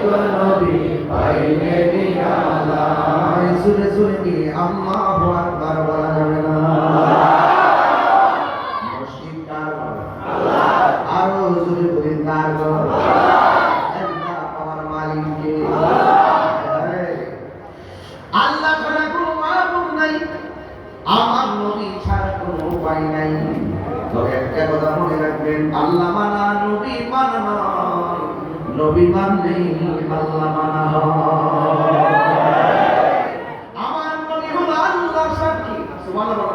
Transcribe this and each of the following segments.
গো নবী পাইলে নিয়ালা সুরে সুরে কি আল্লাহু আকবার বলা যাবে না মসজিদ কার আল্লাহ আরো সুরে বলি কার আল্লাহ আল্লাহ আমার মালিক কে আল্লাহ ছাড়া কোনো মাবুদ নাই আমার নবী ছাড়া কোনো উপায় নাই তবে একটা কথা মনে রাখবেন আল্লাহ মানা নবী মানা নয় নবী মানলেই আল্লাহ মানা হয় আমার নবী হলো আল্লাহর সাক্ষী সুবহানাল্লাহ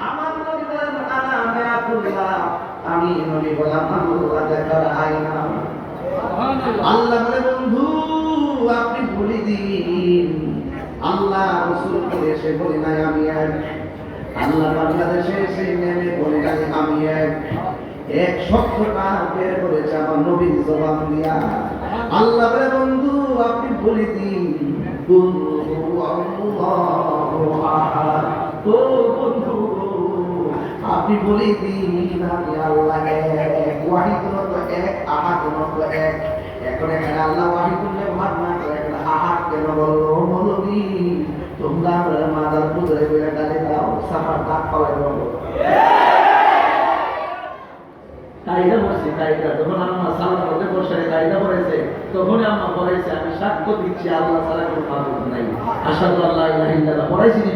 আমার নবী বলেন আনা মায়াতুল্লাহ আমি নবী বললাম আল্লাহ দেখার আয়না আল্লাহ বলে বন্ধু আপনি বলে দিন আল্লাহ রাসূলকে এসে বলে নাই আমি এক আল্লাহ বাংলাদেশে এসে নেমে বলে নাই আমি এক শব্দটা বের করেছে আমার নবীর জবান দিয়া আল্লাহ বলে বন্ধু আপনি বলে দিন ও বন্ধু আপনি বলে দিন আমি আল্লাহ এক ওয়াহিদুন এক আহাদুন এক এখন এখানে আল্লাহ ওয়াহিদুন ব্যবহার না করে এখানে আহাদ কেন বললো মৌলবী তোমরা মাদার পুজোয় বলে গালি দাও সাফার দাগ পাওয়াই বলো কায়দা বলছি কায়দা যখন আম্মা সালাম করতে বসে কায়দা পড়েছে তখন আম্মা পড়াইছে আমি সাক্ষ্য দিচ্ছি আল্লাহ ছাড়া কোনো মাবুদ নাই আশহাদু আল্লা ইলাহা ইল্লাল্লাহ পড়াইছিনি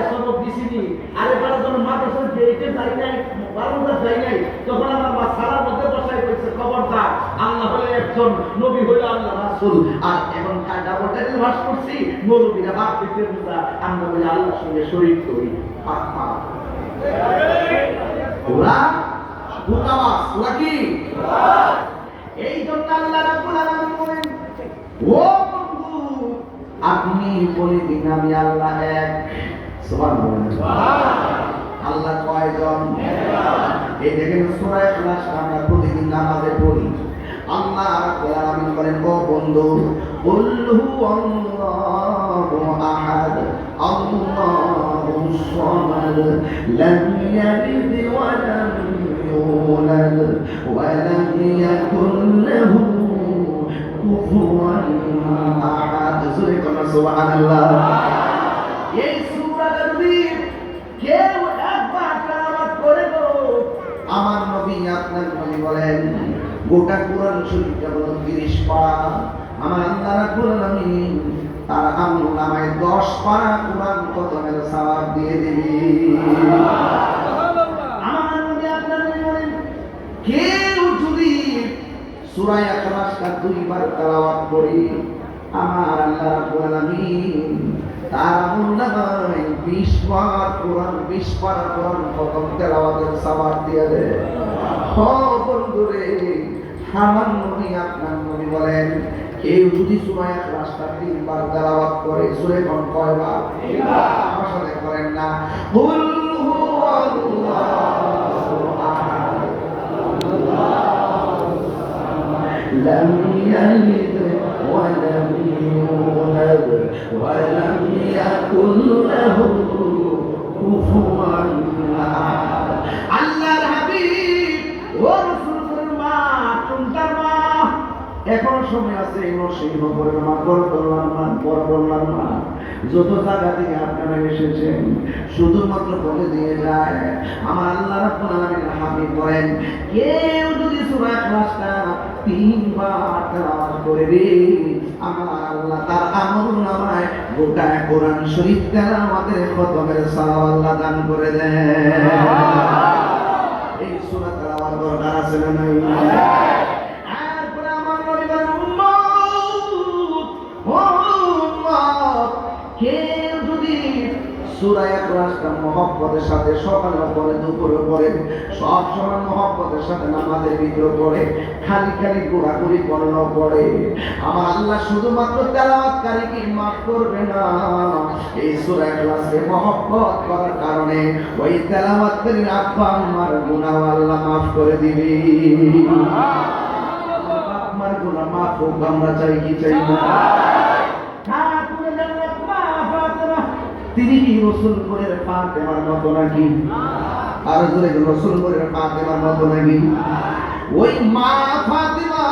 সবক দিছিনি আরে বড় যখন মা কাছে যেতে যাই নাই বারোটা যাই নাই তখন আমার মা সালাম করতে বসে কইছে খবরদার আল্লাহ হলো একজন নবী হলো আল্লাহ রাসূল আর এখন কায়দা বলতে ভাস করছি নবীরা বাপ দিতে বুঝা আমরা বলি আল্লাহর সঙ্গে শরীক করি ওরা পুতাবাস ওরা কি এই জন্য আল্লাহ রাব্বুল আলামিন বলেন ও বন্ধু আপনি বলে দিন আমি আল্লাহ এক সুবহানাল্লাহ আল্লাহ কয়জন এই দেখেন সূরা ইখলাস আমরা প্রতিদিন নামাজে পড়ি আল্লাহ রাব্বুল আলামিন বলেন ও বন্ধু কুল হুয়াল্লাহু আহাদ আল্লাহুস সামাদ লাম ইয়ালিদ ওয়া লাম يولد ولم يكن له كفوا أحد سبحان الله এই সূরার দিন কেউ একবার তেলাওয়াত করে গো আমার নবী আপনার নবী বলেন গোটা কোরআন শরীফটা হলো 30 পারা আমার আল্লাহ রাব্বুল আলামিন তার আমলনামায় 10 পারা কোরআন খতমের সওয়াব দিয়ে দিবেন কেউ যদি সূরা ইখলাসটা 2 বার তেলাওয়াত করে আমার আল্লাহ রাব্বুল আলামিন তার আমলনামায় 20 বার কোরআন 20 বার কোরআন খতম তেলাওয়াতের সওয়াব দিয়ে দেয় ও বন্ধুরে আমার নবী আপনার নবী বলেন কেউ যদি সূরা ইখলাসটা 3 বার তেলাওয়াত করে সূরা কোন কয়বার 3 বার আমার সাথে করেন না কুল হুয়াল্লাহু আহাদ لم يلد ولم يولد ولم يكن له كفوا أحد আল্লাহর হাবিব ও রাসূলের মা চুনতার মা এখন সময় আছে সেই নবরের মা বললাম না যত জায়গা থেকে আপনারা এসেছেন শুধুমাত্র বলে দিয়ে যায় আমার আল্লাহ রাব্বুল আলামিন হাবিব বলেন কেউ যদি সূরা ইখলাসটা 3 বার তেলাওয়াত করবে আমার আল্লাহ তার আমলনামায় গোটা কোরআন শরীফ তেলাওয়াতের খতমের সওয়াব আল্লাহ দান করে দেন এই সূরা তেলাওয়াত দরকার আছে না নাই কেউ যদি সূরা ইখলাসটা মহব্বতের সাথে সকালে পড়ে দুপুরে পড়ে সব সময় মহব্বতের সাথে নামাজের ভিতরে পড়ে খালি ঘোরাঘুরি পড়ানো পড়ে আমার আল্লাহ শুধুমাত্র তেলাওয়াতকারীকে মাফ করবে না এই সূরা ইখলাসকে মহব্বত করার কারণে ওই তেলাওয়াতকারীর আব্বা আম্মার গুনাহ আল্লাহ মাফ করে দিবে আমার গুনাহ মাফ হোক আমরা চাই কি চাই না তিনি কি রাসূলের ফাতেমার মতো নাকি আর জোরে রাসূলের ফাতেমার মতো নাকি ওই মা ফাতেমা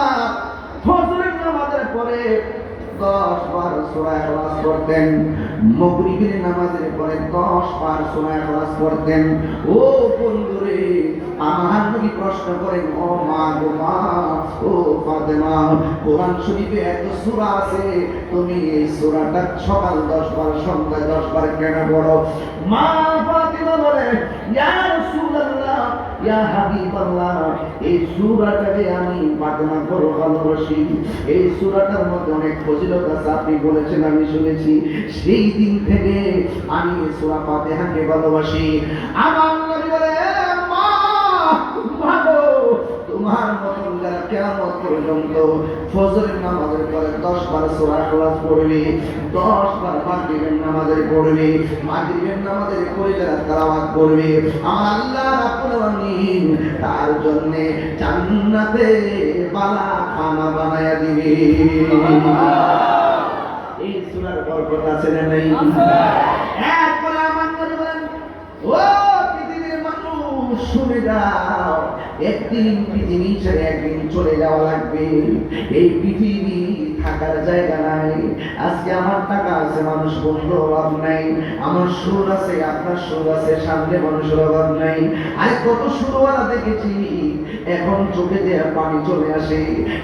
সূরা ইখলাস পড়তেন, মাগরিবের নামাজের পরে 10 বার সূরা ইখলাস পড়তেন। ও বন্ধুরে, আমার নবী প্রশ্ন করেন, ও মা গো মা, ও ফাতেমা, কোরআন শরীফে এত সূরা আছে, তুমি এই সূরাটা সকাল 10 বার সন্ধ্যা 10 বার কেন পড়ো? মা ফাতেমা বলে, ইয়া রাসূলুল্লাহ, ইয়া হাবিবাল্লাহ, এই সূরাটাকে আমি ফাতেমা বড় ভালোবাসি। এই সূরাটার মধ্যে অনেক ফজিলত আছে, আপনি বলেছেন আমি শুনেছি। সেই দিন থেকে আমি এই সূরা ফাতিহাকে ভালোবাসি। আমার নবী বলে, মা ভাগো, তোমার মতন যারা কিয়ামত পর্যন্ত ফজরের নামাজের পরে 10 বার সূরা ইখলাস পড়বে, 10 বার মাগরিবের নামাজে পড়বে, মাগরিবের নামাজে পড়ে যারা তেলাওয়াত করবে, আমার আল্লাহ রাব্বুল আলামিন তার জন্য জান্নাতে বালা খানা বানায়া দিবে। এই সূরার বরকত আছে না নাই? এরপরে আমার নবী বলেন, ও পৃথিবীর মানুষ শুনে যাও, একদিন পৃথিবী ছেড়ে একদিন চলে যাওয়া লাগবে। এই পৃথিবী থাকার জায়গা নাই। আজকে আমার টাকা আছে, মানুষ বন্ধু অভাব নাই, আমার সুর আছে, আপনার সুর আছে, সামনে মানুষের অভাব নাই। আরে কত সুরওয়ালা দেখেছি, এখন চোখে দিয়ে পানি চলে আসে।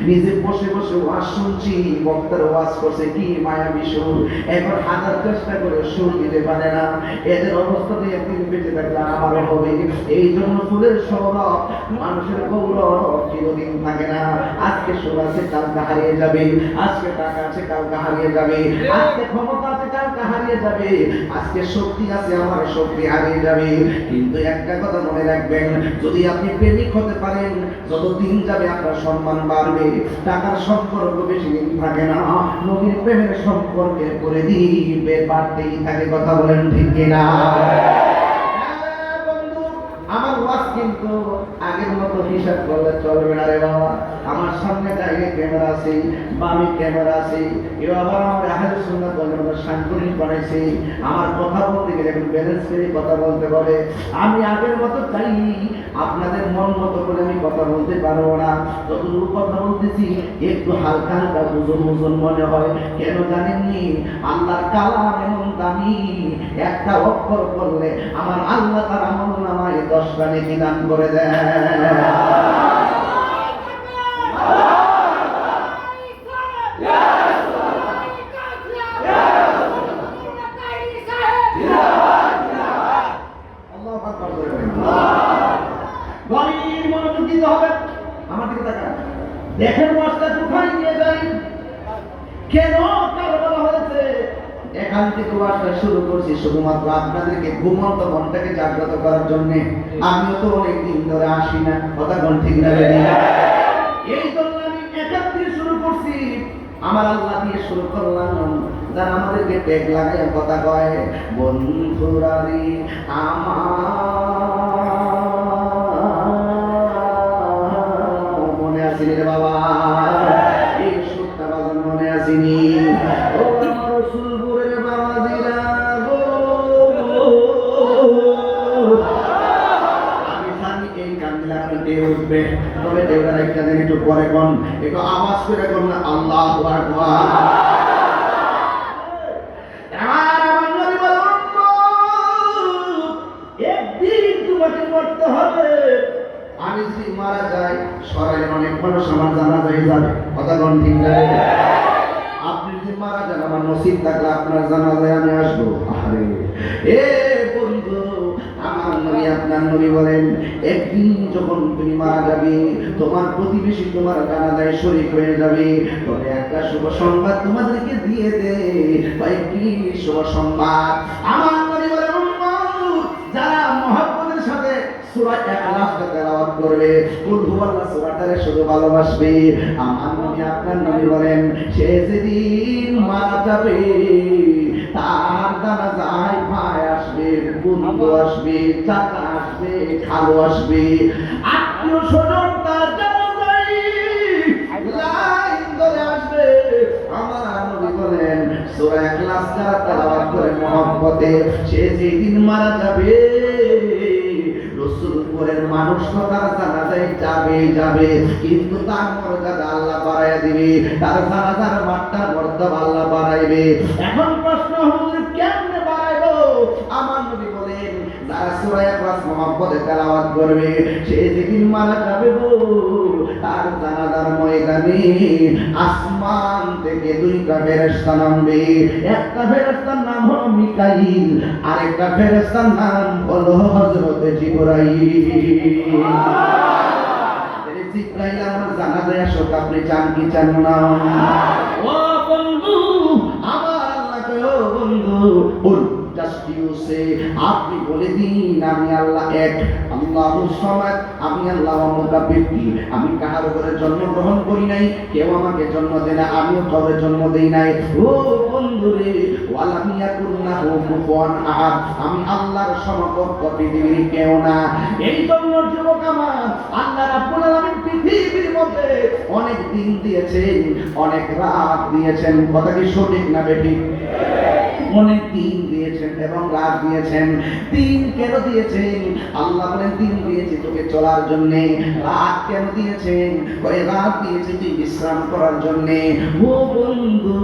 নিজে বসে বসে ওয়াজ শুনছি, বক্তার ওয়াজ করছে কি মায়াবী সুর, এখন হাজার চেষ্টা করে সুর দিতে পারে না। এদের অবস্থাতে একদিন বেঁচে থাকলে আমারও হবে। এই জন্য ফুলের সৌরভ, মানুষের গৌরব চিরদিন থাকে না। আজকে সুর আছে, কালকে হারিয়ে যাবে। আজকে টাকা আছে, কালকে হারিয়ে যাবে। আজকে ক্ষমতা আছে, কালকে হারিয়ে যাবে। আজকে শক্তি আছে, আমার শক্তি হারিয়ে যাবে। কিন্তু একটা কথা মনে রাখবেন, যদি আপনি প্রেমিক হতে পারেন, যত দিন যাবে আপনার সম্মান বাড়বে। টাকার সম্পর্ক বেশি দিন থাকে না, নবীর প্রেমের সম্পর্কে করে দিবে বাড়তেই থাকে। কথা বলেন ঠিক কিনা? বন্ধু, আমার ওয়াজ কিন্তু আগের মতো হিসাব করলে চলবে না রে বাবা। আমার সামনে ডাইনে ক্যামেরা আছে, বামে ক্যামেরা আছে, এও আবার আমার আহলে সুন্নাত ওয়াল জামাত সাংগঠনিক বানাইছে। আমার কথা বলতে গেলে এখন ব্যালেন্স করে কথা বলতে হবে। আমি আগের মতো চাই, আপনাদের মন মতো করে আমি কথা বলতে পারবো না। যতটুকু কথা বলতেছি একটু হালকা হালকা বুঝন বুঝন মনে হয়। কেন জানেননি? আল্লাহর কালাম এমন দামি, একটা অক্ষর করলে আমার আল্লাহ তার আমলনামায় 10টা নেকি দান করে দেয়। গভীর মনোযোগ দিতে হবে। আমার দিকে তাকান, দেখেন ওয়াজটা কোথায় নিয়ে যাই, কেন কার বলা হয়েছে। এখান থেকে ওয়াজটা শুরু করছি শুধুমাত্র আপনাদেরকে ঘুমন্ত মনটাকে জাগ্রত করার জন্য। আমিও তো অনেক দিন ধরে আসি না, কথা কোন ঠিক না? এই জন্য আমি এখান থেকে শুরু করছি, আমার আল্লাহ দিয়ে শুরু করলাম। যারা আমাদেরকে ট্যাগ লাগায় কথা কয়, বন্ধুরারি আমার মনে আসেনি রে বাবা, এই সুরটা বাজার মনে আসেনি। ও আমার রসুলপুরের বাবাজিরা গো, আমি জানি এই কান্দিলে আপনি ঢেউ উঠবে, তবে ঢেউটার একটা দিন একটু পরে কোন, একটু আওয়াজ করে কোন না আল্লাহু আকবার। আমি যদি মারা যাই, সরাইলে অনেক মানুষ আমার জানাজায় যাবে, কথা কোন ঠিক না? আপনি যদি মারা যান, আমার নসিব থাকলে আপনার জানাজায় আমি আসবো। আরে এ বন্ধু, আমার নবী আপনার নবী বলেন, একদিন যখন তুমি মারা যাবে, তোমার প্রতিবেশী তোমার জানাজায় শরীক হয়ে যাবে। তবে একটা শুভ সংবাদ তোমাদেরকে দিয়ে দে। ভাই কি শুভ সংবাদ? আমার নবী বলেন, যারা মহব্বতের সাথে সূরা ইখলাসটা তেলাওয়াত করবে, কুল হুয়াল্লাহ সূরাটারে শুধু ভালোবাসবে, আমার নবী আপনার নবী বলেন, সে যেদিন মারা যাবে, তার জানাজায় ভাই আসবে, বন্ধু আসবে, চাচা আসবে, খালু আসবে, আত্মীয় স্বজন তার জানাজায় লাইন ধরে আসবে। আমার নবী বলেন, সূরা ইখলাস যারা তেলাওয়াত করে মহব্বতে, সে যেদিন মারা যাবে, গোসল করে মানুষ তো তার জানাজায় যাবে, কিন্তু তার মর্যাদা আল্লাহ বাড়াইয়া দিবে, তার জানাজার মাত্রা মর্যাদা আল্লাহ বাড়াইবে। এখন প্রশ্ন, হুজুর কেমনে বাড়াইবো? আমার নবী বলেন, যারা সূরা ইখলাস মুহাম্মদে তেলাওয়াত করবে সে যেদিন মারা যাবে গো, তার জানাজার ময়দানে আসমান থেকে দুইটা ফেরেশতা নামবে। একটা ফেরেশতার নাম হলো মিকাইল, আরেকটা ফেরেশতার নাম হলো হযরত জিবরাইল। জিবরাইল আমার জানাজায় আসুক, আপনি চান কি চান না? ও বন্ধু, আমার আল্লাহকে, ও বন্ধু, আপনি বলে দিন আমি আল্লাহ এক, আল্লাহুস সামাদ, আমি আল্লাহ মুতাব্বিকি, আমি কাহার উপরে জন্মগ্রহণ করি নাই, কেউ আমাকে জন্ম দেয় না, আমিও কাউকে জন্ম দেই নাই। ও বন্ধু রে, ওয়ালাম ইয়াকুল লাহু কুফুয়ান আহাদ, আমি আল্লাহর সমকক্ষ পৃথিবীর কেউ না। এই জন্য যুবক আমার, আল্লাহ রাব্বুল আলামিন পৃথিবীর মধ্যে অনেক দিন দিয়েছেন, অনেক রাত দিয়েছেন। কথা কি সঠিক না বেঠিক? অনেক দিন দিয়েছেন এবং রাত দিয়েছেন। দিন কেন দিয়েছেন? আল্লাহ বলেন দিন দিয়েছি তোকে চলার জন্য। রাত কেন দিয়েছেন? ওই রাত দিয়েছি তুই বিশ্রাম করার জন্য। ও বন্ধু,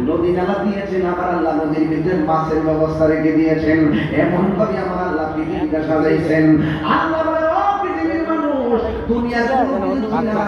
নদী নালা দিয়েছেন, আমার আল্লাহ নদীর ভিতরে মাছের ব্যবস্থা রেখে দিয়েছেন। এমন ভাবে আমার আল্লাহ পৃথিবীটা সাজাইছেন। আল্লাহ বলে, ও পৃথিবীর মানুষ, দুনিয়ার কোনো কিছু চিনার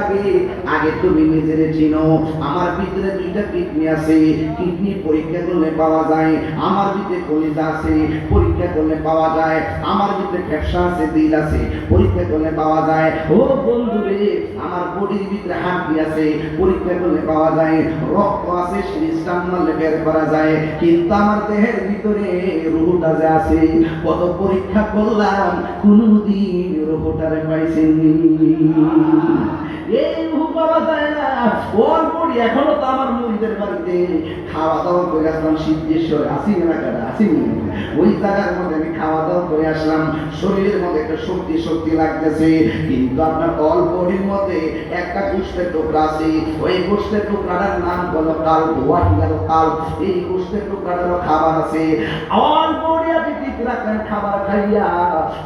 আগে তুমি নিজেরে চিনো। আমার ভিতরে দুইটা কিডনি আছে, কিডনি পরীক্ষা করলে পাওয়া যায়। আমার ভিতরে কলিজা আছে, পরীক্ষা করলে পাওয়া যায়। আমার ভিতরে ফ্যাপসা আছে, দিল আছে, পরীক্ষা করলে পাওয়া যায়। ও বন্ধু রে, আমার বডির ভিতরে হাড় আছে, পরীক্ষা করলে পাওয়া যায়। রক্ত আছে, সিস্টেম মারলে বের করা যায়। কিন্তু আমার দেহের ভিতরে রূহটা যে আছে, কত পরীক্ষা করলাম, কোনদিন রূহটারে পাইছেন। এই রূহ পাওয়া যায় না। ওর পরি এখনো তো আমার মুরিদের বাড়িতে খাওয়া দাওয়া করে আসলাম, সিদ্ধেশ্বর আসি না কাটা আসি, ওই জায়গার মধ্যে আমি খাওয়া দাওয়া করে আসলাম। শরীরের মধ্যে একটা শক্তি লাগতেছে, কিন্তু আপনার অল বডির মধ্যে একটা গোশতের টুকরা আছে। ওই গোশতের টুকরাটার নাম হলো কাল্ব, ওয়াহিদাল কাল্ব। এই গোশতের টুকরাটারও খাবার আছে। অল বডি আপনি ঠিক রাখেন খাবার খাইয়া,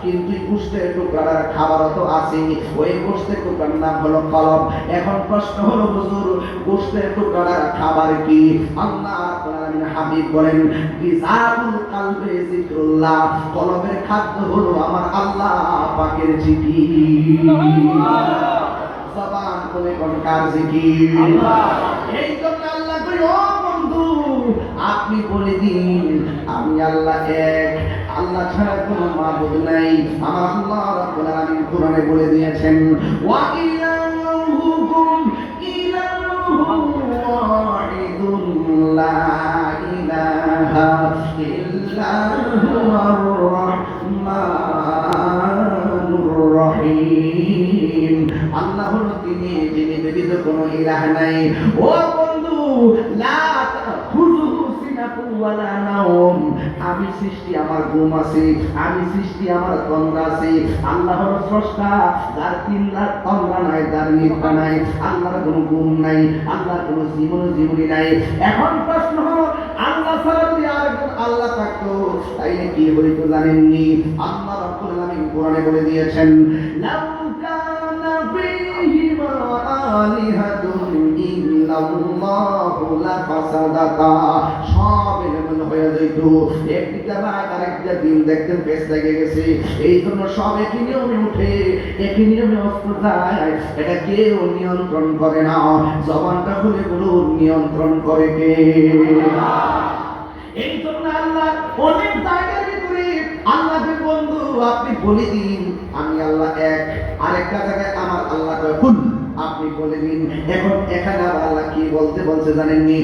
কিন্তু এই গোশতের টুকরাটার খাবারও তো আছে। ওই গোশতের টুকরার নাম হলো কলব। এখন প্রশ্ন হলো, হুজুর গোশতের টুকরাটার খাবার কি? আল্লাহ রাব্বুল আলামিন হাবিব বলেন, গিযাতুল কালবে যিকরুল্লাহ, কলবের খাদ্য হলো আমার আল্লাহ পাকের জিকির। জবান খুলে কোন কার জিকির? আল্লাহ। এই জন্য আল্লাহ কই, ও বন্ধু আপনি বলে দিন আমি আল্লাহ এক, আল্লাহ ছাড়া কোনো মাবুদ নাই। আমার আল্লাহ রাব্বুল আলামিন কোরআনে বলে দিয়েছেন, ওয়া ইলাহুকুম ইলাহুন ওয়াহিদুন লা ইলাহা ইল্লা হুয়ার রাহমানুর রহিম। আল্লাহ হলো তিনি, যিনি ব্যতীত কোনো ইলাহ নাই। ও বন্ধু, লা তাখুযুহু সিনাতুন ওয়ালা নাওম, আমি সৃষ্টি, আমার ঘুম আছে, আমি সৃষ্টি, আমার তন্দ্রা আছে। আল্লাহ হলো স্রষ্টা, যার তিন রাত তন্দ্রা নাই, যার নিদ্রা নাই। আল্লাহর কোনো ঘুম নাই, আল্লাহর কোনো জীবনী নাই। এখন প্রশ্ন হলো, আল্লাহ ছাড়া যদি আরেকজন আল্লাহ থাকতো তাইলে কি হইতো জানেননি? আল্লাহ রাব্বুল আলামিন কোরআনে বলে দিয়েছেন, লাউ কানা ফীহিমা আলিহাতুন ইল্লাল্লাহু লাফাসাদাতা, সব এলোমেলো হয়ে যেত। একদিকে রাত আরেকটা দিন দেখতেন বেশ লেগে গেছে। এই জন্য সব একই নিয়মে উঠে, একই নিয়মে অস্ত যায়। এটা কেউ নিয়ন্ত্রণ করে না। জবানটা খুলে বলুন, নিয়ন্ত্রণ করে কে? এই জন্য আল্লাহ অনেক জায়গার ভিতরে আল্লাহকে, বন্ধু আপনি বলে দিন আমি আল্লাহ এক। আরেকটা জায়গায় আমার আল্লাহ কুল, আপনি বলে দিন। এখন এখানে আল্লাহ কি বলছে জানেননি?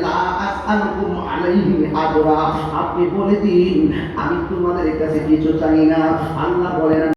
লা আসআলুকুম আলাইহি আজরা, আপনি বলে দিন আমি তোমাদের কাছে কিছু চাই না। আল্লাহ বলেন